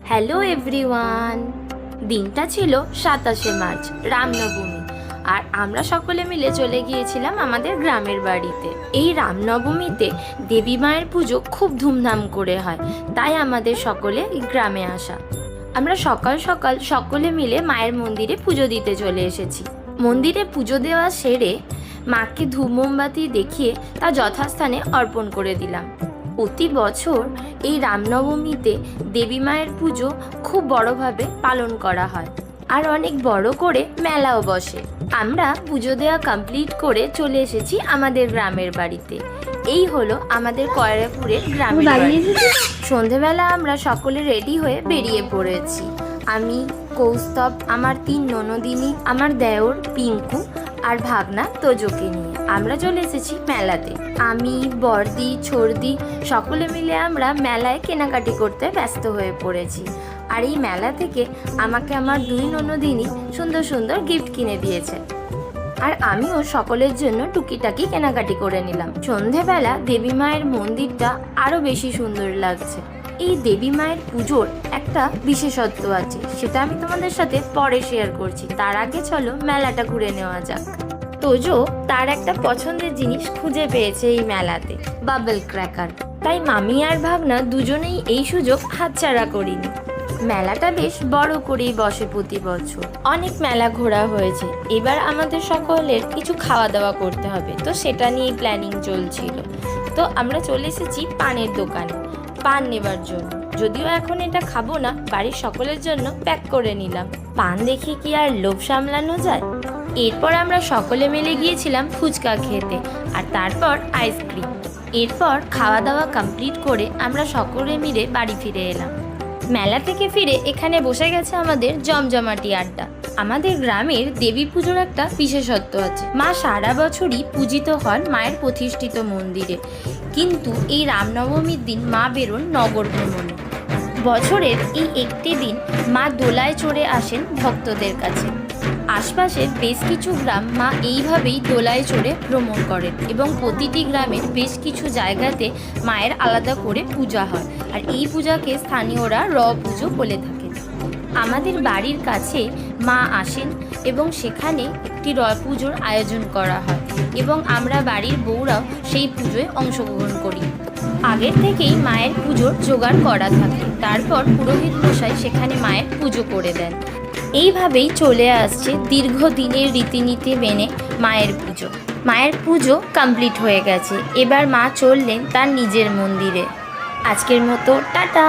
Hello everyone. দিনটা ছিল 27শে March, Ramnavami. আর আমরা সকলে মিলে চলে গিয়েছিলাম আমাদের গ্রামের বাড়িতে। এই রামনবমীতে দেবী মায়ের পুজো খুব ধুমধাম করে হয়, তাই আমাদের সকলে গ্রামে আসা। আমরা সকাল সকাল সকলে মিলে মায়ের মন্দিরে পুজো দিতে চলে এসেছি। মন্দিরে পুজো দেওয়া সেরে মাকে ধূপ মোমবাতি দেখিয়ে তা যথাস্থানে অর্পণ করে দিলাম। প্রতি বছর এই রামনবমীতে দেবী মায়ের পুজো খুব বড়ভাবে পালন করা হয়, আর অনেক বড় করে মেলাও বসে। আমরা পুজো দেওয়া কমপ্লিট করে চলে এসেছি আমাদের গ্রামের বাড়িতে। এই হলো আমাদের কয়রাপুরের গ্রামের বাড়ি। সন্ধেবেলা আমরা সকলে রেডি হয়ে বেরিয়ে পড়েছি। আমি, কৌস্তব, আমার 3 ননদিনী, আমার দেওর পিঙ্কু আর ভাগনা তোজোকে নিয়ে আমরা চলে এসেছি মেলাতে। আমি, বর্দি, ছোড়দি সকলে মিলে আমরা মেলায় কেনাকাটি করতে ব্যস্ত হয়ে পড়েছি। আর এই মেলা থেকে আমাকে আমার 2 ননদিনী সুন্দর সুন্দর গিফট কিনে দিয়েছে, আর আমিও সকলের জন্য টুকিটাকি কেনাকাটি করে নিলাম। সন্ধেবেলা দেবী মায়ের মন্দিরটা আরও বেশি সুন্দর লাগছে। এই দেবী মায়ের পুজোর একটা বিশেষত্ব আছে, সেটা আমি তোমাদের সাথে পরে শেয়ার করছি। তার আগে চলো মেলাটা ঘুরে নেওয়া যাক। তোজো তার একটা পছন্দের জিনিস খুঁজে পেয়েছে এই মেলাতে, বাবল ক্র্যাকার। তাই মামি আর ভাগনা দুজনেই এই সুযোগ হাতছাড়া করিনি। মেলাটা বেশ বড় করেই বসে প্রতি বছর। অনেক মেলা ঘোরা হয়েছে, এবার আমাদের সকলের কিছু খাওয়া দাওয়া করতে হবে, তো সেটা নিয়েই প্ল্যানিং চলছিল। তো আমরা চলে এসেছি পানের দোকানে পান নেবার জন্য। যদিও এখন এটা খাবো না, বাড়ির সকলের জন্য প্যাক করে নিলাম। পান দেখে কি আর লোভ সামলানো যায়? এরপর আমরা সকলে মিলে গিয়েছিলাম ফুচকা খেতে, আর তারপর আইসক্রিম। এরপর খাওয়া দাওয়া কমপ্লিট করে আমরা সকলে মিলে বাড়ি ফিরে এলাম। মেলা থেকে ফিরে এখানে বসে গেছে আমাদের জমজমাটি আড্ডা। আমাদের গ্রামের দেবী পুজোর একটা বিশেষত্ব আছে। মা সারা বছরই পূজিত হন মায়ের প্রতিষ্ঠিত মন্দিরে, কিন্তু এই রামনবমীর দিন মা বেরোন নগর ভ্রমণে। বছরের এই একটি দিন মা দোলায় চড়ে আসেন ভক্তদের কাছে। আশপাশের বেশ কিছু গ্রাম মা এইভাবেই দোলায় চড়ে ভ্রমণ করেন, এবং প্রতিটি গ্রামের বেশ কিছু জায়গাতে মায়ের আলাদা করে পূজা হয়, আর এই পূজাকে স্থানীয়রা পুজো বলে থাকেন। আমাদের বাড়ির কাছে মা আসেন এবং সেখানে একটি পুজোর আয়োজন করা হয়, এবং আমরা বাড়ির বউরাও সেই পুজোয় অংশগ্রহণ করি। আগের থেকেই মায়ের পুজোর জোগাড় করা থাকে, তারপর পুরোহিত মশাই সেখানে মায়ের পুজো করে দেন। এইভাবেই চলে আসছে দীর্ঘদিনের রীতিনীতি মেনে মায়ের পুজো। মায়ের পুজো কমপ্লিট হয়ে গেছে, এবার মা চললেন তার নিজের মন্দিরে। আজকের মতো টাটা।